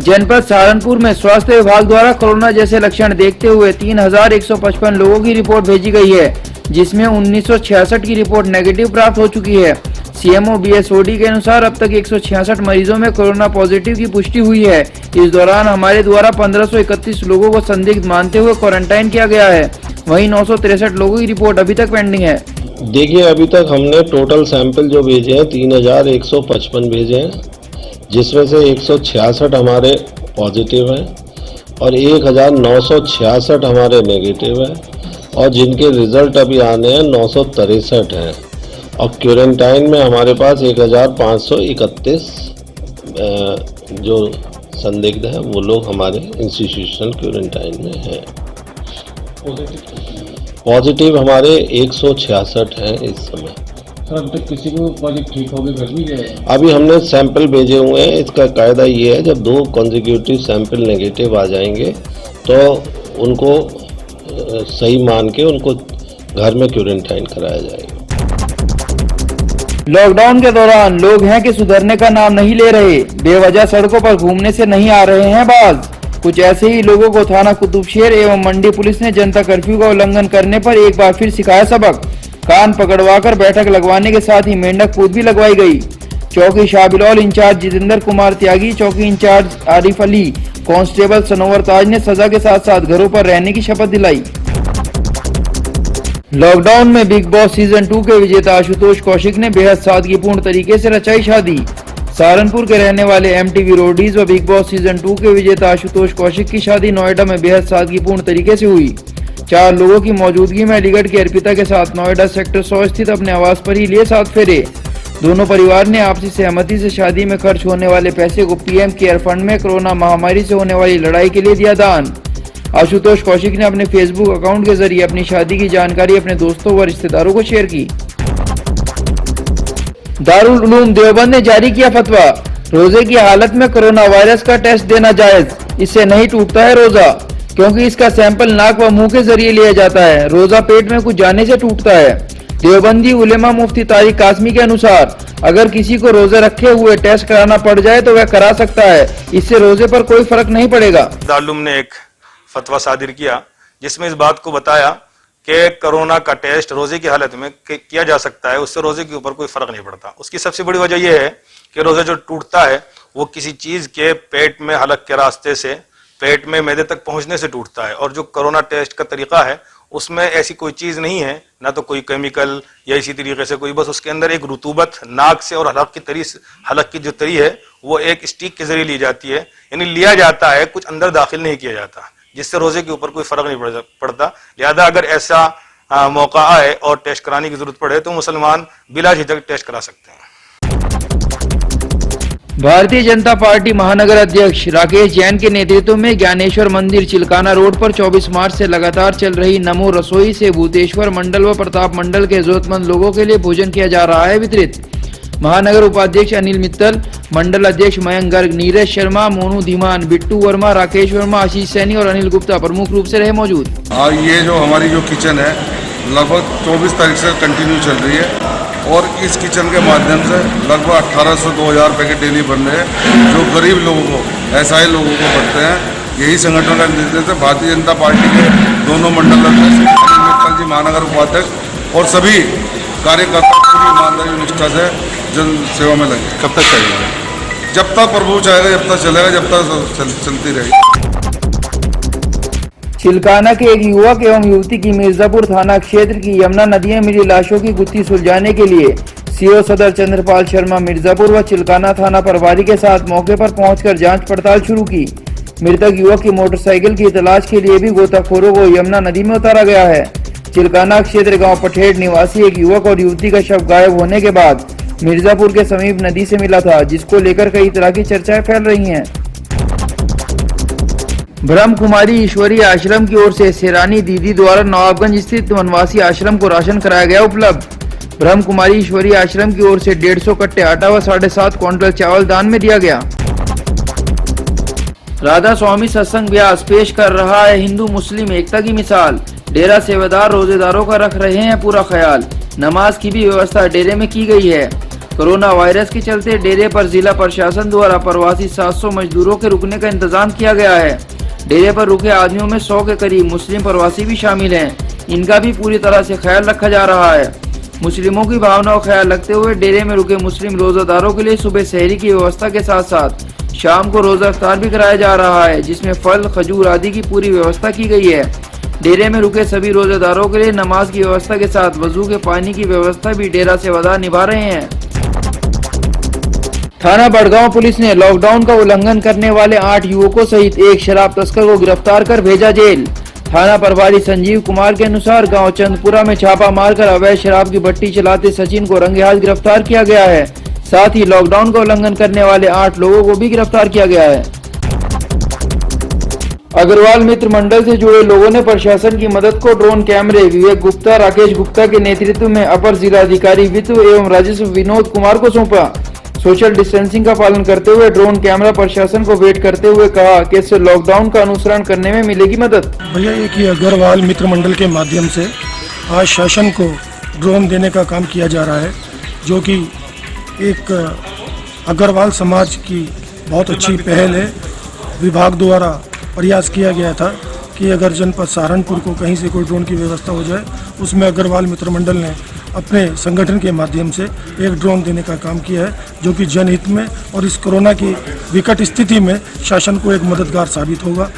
जनपद सहारनपुर में स्वास्थ्य विभाग द्वारा कोरोना जैसे लक्षण देखते हुए 3155 लोगों की रिपोर्ट भेजी गई है, जिसमें 1966 की रिपोर्ट नेगेटिव प्राप्त हो चुकी है। सीएमओ बीएसओडी के अनुसार अब तक 166 मरीजों में कोरोना पॉजिटिव की पुष्टि हुई है। इस दौरान हमारे द्वारा 1531 लोगों को संदिग्ध मानते हुए क्वारंटाइन किया गया है। वहीं 963 लोगों की रिपोर्ट अभी तक पेंडिंग है। देखिए, अभी तक हमने टोटल सैंपल जो भेजे हैं 3155 भेजे हैं, जिसमें से 166 हमारे पॉजिटिव हैं और 1966 हमारे नेगेटिव हैं और जिनके रिजल्ट अभी आने हैं 963 हैं। और क्वारंटाइन में हमारे पास 1531 जो संदिग्ध हैं वो लोग हमारे इंस्टीट्यूशनल क्वारंटाइन में हैं। पॉजिटिव हमारे 166 हैं इस समय। सर, अब तक किसी को पॉजिटिव ठीक हो गई घर भी है? अभी हमने सैंपल भेजे हुए हैं। इसका कायदा ये है, जब 2 कॉन्जिक्यूटिव सैंपल नेगेटिव आ जाएंगे तो उनको सही मान के उनको घर में क्वारंटाइन कराया जाएगा। लॉकडाउन के दौरान लोग हैं कि सुधरने का नाम नहीं ले रहे। बेवजह सड़कों पर घूमने से नहीं आ रहे हैं बाज। कुछ ऐसे ही लोगों को थाना कुतुबशेर एवं मंडी पुलिस ने जनता कर्फ्यू का उल्लंघन करने पर एक बार फिर सिखाया सबक। कान पकड़वाकर बैठक लगवाने के साथ ही मेंढक कूद भी लगवाई गई। चौकी शाहबिलौल इंचार्ज जितेंद्र कुमार त्यागी, चौकी इंचार्ज आरिफ अली, कांस्टेबल सनोवर ताज ने सजा के साथ साथ घरों पर रहने की शपथ दिलाई। लॉकडाउन में बिग बॉस सीजन 2 के विजेता आशुतोष कौशिक ने बेहद सादगीपूर्ण तरीके से रचाई शादी। सहारनपुर के रहने वाले एमटीवी रोडीज व बिग बॉस सीजन 2 के विजेता आशुतोष कौशिक की शादी नोएडा में बेहद सादगीपूर्ण तरीके से हुई। 4 लोगों की मौजूदगी में अलीगढ़ की अर्पिता के साथ नोएडा सेक्टर 100 स्थित अपने आवास पर ही लिए 7 फेरे। दोनों परिवार ने आपसी सहमति से शादी में खर्च होने वाले पैसे को पीएम केयर फंड में कोरोना महामारी से होने वाली लड़ाई के लिए दिया दान। आशुतोष कौशिक ने अपने फेसबुक अकाउंट के जरिए अपनी शादी की जानकारी अपने दोस्तों व रिश्तेदारों को शेयर की। दारुल उलूम देवबंद ने जारी किया फतवा, रोजे की हालत में कोरोना वायरस का टेस्ट देना जायज। इससे नहीं टूटता है रोजा, क्योंकि इसका सैंपल नाक व मुंह के जरिए लिया जाता है। रोजा पेट में कुछ जाने से टूटता है। देवबंदी उलेमा मुफ्ती तारिक कासमी के अनुसार अगर किसी को रोजे रखे हुए टेस्ट कराना पड़ जाए तो वह करा सकता है। इससे रोजे पर कोई फर्क नहीं पड़ेगा। दारुल उलूम ने एक फतवा सादिर किया जिसमें इस बात को बताया कि कोरोना का टेस्ट रोजे की हालत में किया जा सकता है, उससे रोजे के ऊपर कोई फर्क नहीं पड़ता। उसकी सबसे बड़ी वजह यह है कि रोजा जो टूटता है वो किसी चीज के पेट में हलक के रास्ते से पेट में मैदे तक पहुंचने से टूटता है। और जो कोरोना टेस्ट का तरीका है उसमें ऐसी कोई चीज नहीं है, ना तो कोई केमिकल या इसी तरीके से कोई, बस उसके अंदर एक रुतूबत नाक से और हलक की जो तरी है वो एक स्टिक के जरिए ली जाती है, यानी लिया जाता है, कुछ अंदर दाखिल नहीं किया जाता, जिससे रोजे के ऊपर कोई फर्क नहीं पड़ता। लिहाजा अगर ऐसा मौका आए और टेस्ट कराने की जरूरत पड़े तो मुसलमान बिला झिझक टेस्ट करा सकते हैं। भारतीय जनता पार्टी महानगर अध्यक्ष राकेश जैन के नेतृत्व में ज्ञानेश्वर मंदिर चिलकाना रोड पर 24 मार्च से लगातार चल रही नमो रसोई से भूतेश्वर मंडल व प्रताप मंडल के जरूरतमंद लोगों के लिए भोजन किया जा रहा है वितरित। महानगर उपाध्यक्ष अनिल मित्तल, मंडल अध्यक्ष मयंक गर्ग, नीरज शर्मा, मोनू धीमान, बिट्टू वर्मा, राकेश वर्मा, आशीष सैनी और अनिल गुप्ता प्रमुख रूप से रहे मौजूद। ये जो हमारी जो किचन है लगभग 24 तारीख से कंटिन्यू चल रही है और इस किचन के माध्यम से लगभग 1800-2000 पैकेट डेली बन रहे हैं, जो गरीब लोगों को, असहाय लोगों को बढ़ते हैं। यही संगठन का निर्देश है। भारतीय जनता पार्टी के दोनों मंडल अध्यक्ष अनिल मित्तल जी महानगर उपाध्यक्ष और सभी कार्यकर्ता पूरी ईमानदारी निष्ठा से जन सेवा में लगे। कब तक चलेगा? जब तक प्रभु चाहेगा, जब तक चलेगा, जब तक चलती रहेगी। चिलकाना के एक युवक एवं युवती की मिर्जापुर थाना क्षेत्र की यमुना नदी में मिली लाशों की गुत्थी सुलझाने के लिए सीओ सदर चंद्रपाल शर्मा मिर्जापुर व चिलकाना थाना प्रभारी के साथ मौके पर पहुंचकर जांच पड़ताल शुरू की। मृतक युवक की मोटरसाइकिल की तलाश के लिए भी गोताखोरों को यमुना नदी में उतारा गया है। चिलकाना क्षेत्र गांव पठेड़ निवासी एक युवक और युवती का शव गायब होने के बाद मिर्जापुर के समीप नदी से मिला था, जिसको लेकर कई तरह की चर्चाएं फैल रही हैं। ब्रह्म कुमारी ईश्वरीय आश्रम की ओर से सेरानी दीदी द्वारा नवाबगंज स्थित वनवासी आश्रम को राशन कराया गया उपलब्ध। ब्रह्म कुमारी ईश्वरीय आश्रम की ओर से 150 कट्टे आटा व 7.5 क्विंटल चावल दान में दिया गया। राधा स्वामी सत्संग व्यास पेश कर रहा है हिंदू मुस्लिम एकता की मिसाल। डेरा सेवादार रोजेदारों का रख रहे हैं पूरा ख्याल। नमाज की भी व्यवस्था डेरे में की गई है। कोरोना वायरस के चलते डेरे पर जिला प्रशासन द्वारा प्रवासी 700 मजदूरों के रुकने का इंतजाम किया गया है। डेरे पर रुके आदमियों में 100 के करीब मुस्लिम प्रवासी भी शामिल हैं। इनका भी पूरी तरह से ख्याल रखा जा रहा है। मुस्लिमों की भावनाओं का ख्याल रखते हुए डेरे में रुके मुस्लिम रोजादारों के लिए सुबह सहरी की व्यवस्था के साथ साथ शाम को रोजा इफ्तार भी कराया जा रहा है, जिसमें फल, खजूर आदि की पूरी व्यवस्था की गई है। डेरे में रुके सभी रोजेदारों के लिए नमाज की व्यवस्था के साथ वजू के पानी की व्यवस्था भी डेरा सेवादार निभा रहे हैं। थाना बड़गांव पुलिस ने लॉकडाउन का उल्लंघन करने वाले 8 युवकों सहित एक शराब तस्कर को गिरफ्तार कर भेजा जेल। थाना प्रभारी संजीव कुमार के अनुसार गांव चंदपुरा में छापा मारकर अवैध शराब की भट्टी चलाते सचिन को रंगेहाथ गिरफ्तार किया गया है। साथ ही लॉकडाउन का उल्लंघन करने वाले 8 लोगों को भी गिरफ्तार किया गया है। अग्रवाल मित्र मंडल से जुड़े लोगों ने प्रशासन की मदद को ड्रोन कैमरे विवेक गुप्ता, राकेश गुप्ता के नेतृत्व में अपर जिलाधिकारी वित्त एवं राजस्व विनोद कुमार को सौंपा। सोशल डिस्टेंसिंग का पालन करते हुए ड्रोन कैमरा प्रशासन को वेट करते हुए कहा कि इससे लॉकडाउन का अनुसरण करने में मिलेगी मदद। भैया एक ही अग्रवाल मित्र मंडल के माध्यम से आज शासन को ड्रोन देने का काम किया जा रहा है, जो कि एक अग्रवाल समाज की बहुत अच्छी पहल है। विभाग द्वारा प्रयास किया गया था कि अगर जनपद सहारनपुर को कहीं से कोई ड्रोन की व्यवस्था हो जाए, उसमें अग्रवाल मित्र मंडल ने अपने संगठन के माध्यम से एक ड्रोन देने का काम किया है, जो कि जनहित में और इस कोरोना की विकट स्थिति में शासन को एक मददगार साबित होगा।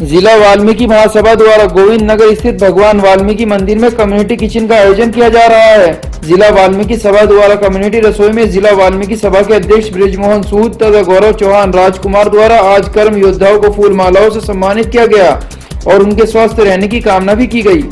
जिला वाल्मीकि महासभा द्वारा गोविंद नगर स्थित भगवान वाल्मीकि मंदिर में कम्युनिटी किचन का आयोजन किया जा रहा है। जिला वाल्मीकि सभा द्वारा कम्युनिटी रसोई में जिला वाल्मीकि सभा के अध्यक्ष ब्रिजमोहन सूद तथा गौरव चौहान राजकुमार द्वारा आज कर्म योद्धाओं को फूल मालाओं से सम्मानित किया गया और उनके स्वस्थ रहने की कामना भी की गई।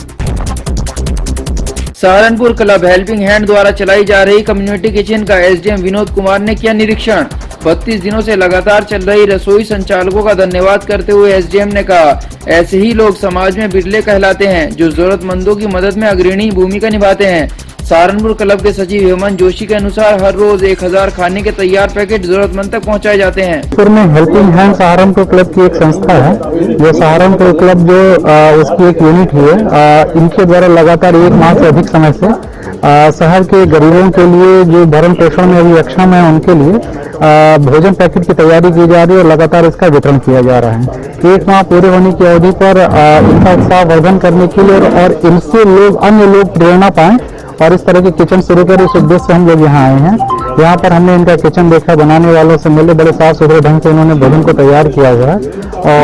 सहारनपुर क्लब हेल्पिंग हैंड द्वारा चलाई जा रही कम्युनिटी किचन का एसडीएम विनोद कुमार ने किया निरीक्षण। 32 दिनों से लगातार चल रही रसोई संचालकों का धन्यवाद करते हुए एसडीएम ने कहा, ऐसे ही लोग समाज में बिरले कहलाते हैं जो जरूरतमंदों की मदद में अग्रणी भूमिका निभाते हैं। सहारनपुर क्लब के सचिव हेमंत जोशी के अनुसार हर रोज 1000 खाने के तैयार पैकेट जरूरतमंद तक पहुंचाए जाते हैं। सहारनपुर में हेल्पिंग हैंड सहारनपुर क्लब की एक संस्था है। ये सहारनपुर क्लब जो उसकी एक यूनिट है, इनके द्वारा लगातार 1 माह से अधिक समय से शहर के गरीबों के लिए जो भरण पोषण में अभी अक्षम है उनके लिए भोजन पैकेट की तैयारी की जा रही है और लगातार इसका वितरण किया जा रहा है। 1 माह पूरे होने की अवधि पर इनका उत्साह वर्धन करने के लिए और इनसे अन्य लोग प्रेरणा पाएं और इस तरह के किचन शुरू करें, इस उद्देश्य से हम लोग यहाँ आए हैं। यहाँ पर हमने इनका किचन देखा, बनाने वालों से मिले, बड़े साफ सुथरे ढंग से इन्होंने भोजन को तैयार किया हुआ है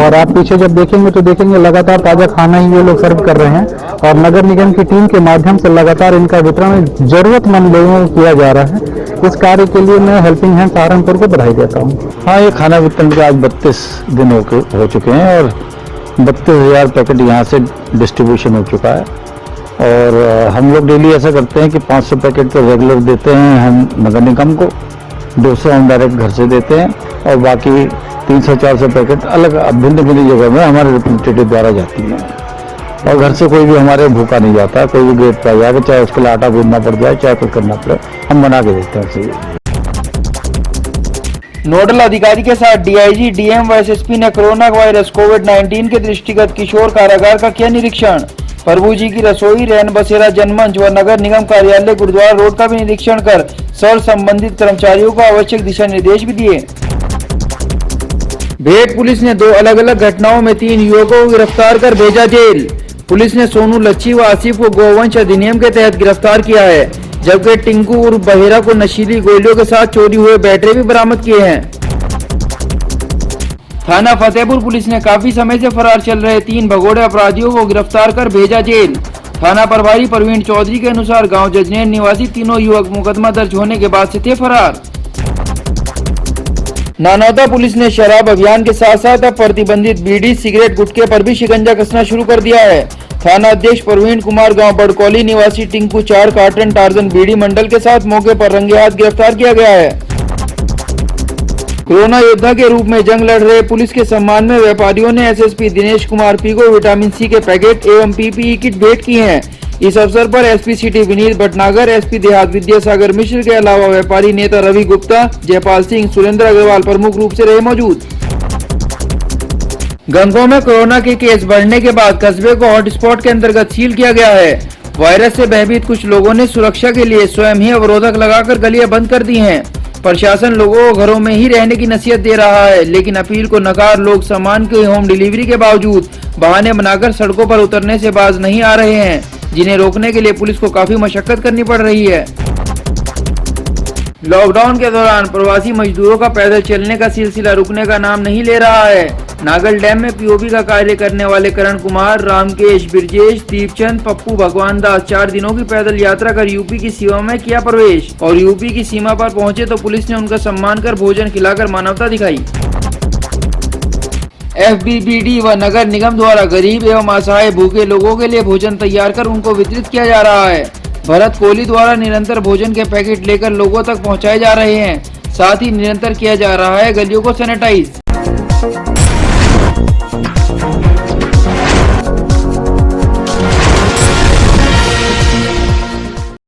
और आप पीछे जब देखेंगे तो देखेंगे लगातार ताजा खाना ही ये लोग सर्व कर रहे हैं और नगर निगम की टीम के माध्यम से लगातार इनका वितरण जरूरतमंद लोगों को किया जा रहा है। इस कार्य के लिए मैं हेल्पिंग हैंड सहारनपुर को बधाई देता हूँ। हाँ, ये खाना वितरण के आज 32 दिन हो चुके हैं और 32,000 पैकेट यहाँ से डिस्ट्रीब्यूशन हो चुका है और हम लोग डेली ऐसा करते हैं कि 500 पैकेट तो रेगुलर देते हैं हम नगर निगम को, 200 हम डायरेक्ट घर से देते हैं और बाकी 300-400 पैकेट अलग भिन्न भिन्न जगह में हमारे रिप्रेजेंटेटिव द्वारा जाती हैं और घर से कोई भी हमारे भूखा नहीं जाता। कोई भी गेट पर जाएगा, चाहे उसके लिए आटा गूंदना पड़ जाए, चाहे कुछ करना पड़े, हम बना के देते हैं। नोडल अधिकारी के साथ डीआईजी, डीएम व एसएसपी ने कोरोना वायरस कोविड-19 के दृष्टिगत किशोर कारागार का किया निरीक्षण। प्रभु जी की रसोई, रैन बसेरा जनमंच व नगर निगम कार्यालय गुरुद्वारा रोड का भी निरीक्षण कर सर संबंधित कर्मचारियों को आवश्यक दिशा निर्देश भी दिए। भेट पुलिस ने 2 अलग अलग घटनाओं में 3 युवकों को गिरफ्तार कर भेजा जेल। पुलिस ने सोनू लच्छी व आसिफ को गोवंश अधिनियम के तहत गिरफ्तार किया है, जबकि टिंकू उर्फ बहेरा को नशीली गोलियों के साथ चोरी हुए बैटरी भी बरामद किए हैं। थाना फतेहपुर पुलिस ने काफी समय से फरार चल रहे 3 भगोड़े अपराधियों को गिरफ्तार कर भेजा जेल। थाना प्रभारी प्रवीण चौधरी के अनुसार गांव जजनेर निवासी तीनों युवक मुकदमा दर्ज होने के बाद से थे फरार। नानौदा पुलिस ने शराब अभियान के साथ साथ अब प्रतिबंधित बीड़ी, सिगरेट, गुटखे पर भी शिकंजा कसना शुरू कर दिया है। थाना अध्यक्ष प्रवीण कुमार गांव बड़कौली निवासी टिंकू 4 कार्टन टार्जन बीड़ी मंडल के साथ मौके पर रंगे हाथ गिरफ्तार किया गया है। कोरोना योद्धा के रूप में जंग लड़ रहे पुलिस के सम्मान में व्यापारियों ने एसएसपी दिनेश कुमार पी को विटामिन सी के पैकेट एवं पीपीई किट भेंट की हैं। इस अवसर पर SP city Vineet Bhatnagar, SP देहात विद्यासागर मिश्र के अलावा व्यापारी नेता रवि गुप्ता, जयपाल सिंह, सुरेंद्र अग्रवाल प्रमुख रूप से रहे मौजूद। गंगों में कोरोना के केस बढ़ने के बाद कस्बे को हॉटस्पॉट के अंतर्गत सील किया गया है। वायरस से भयभीत कुछ लोगों ने सुरक्षा के लिए स्वयं ही अवरोधक लगाकर गलियां बंद कर दी हैं। प्रशासन लोगों को घरों में ही रहने की नसीहत दे रहा है, लेकिन अपील को नकार लोग सामान की होम डिलीवरी के बावजूद बहाने बनाकर सड़कों पर उतरने से बाज नहीं आ रहे हैं, जिन्हें रोकने के लिए पुलिस को काफी मशक्कत करनी पड़ रही है। लॉकडाउन के दौरान प्रवासी मजदूरों का पैदल चलने का सिलसिला रुकने का नाम नहीं ले रहा है। नागल डैम में पीओपी का कार्य करने वाले करण कुमार, रामकेश, ब्रजेश, दीपचंद, पप्पू, भगवान दास 4 दिनों की पैदल यात्रा कर यूपी की सीमा में किया प्रवेश और यूपी की सीमा पर पहुंचे तो पुलिस ने उनका सम्मान कर भोजन खिलाकर मानवता दिखाई। FBBD व नगर निगम द्वारा गरीब एवं असहाय भूखे लोगों के लिए भोजन तैयार कर उनको वितरित किया जा रहा है। भरत कोहली द्वारा निरंतर भोजन के पैकेट लेकर लोगों तक पहुंचाए जा रहे हैं। साथ ही निरंतर किया जा रहा है गलियों को सैनिटाइज।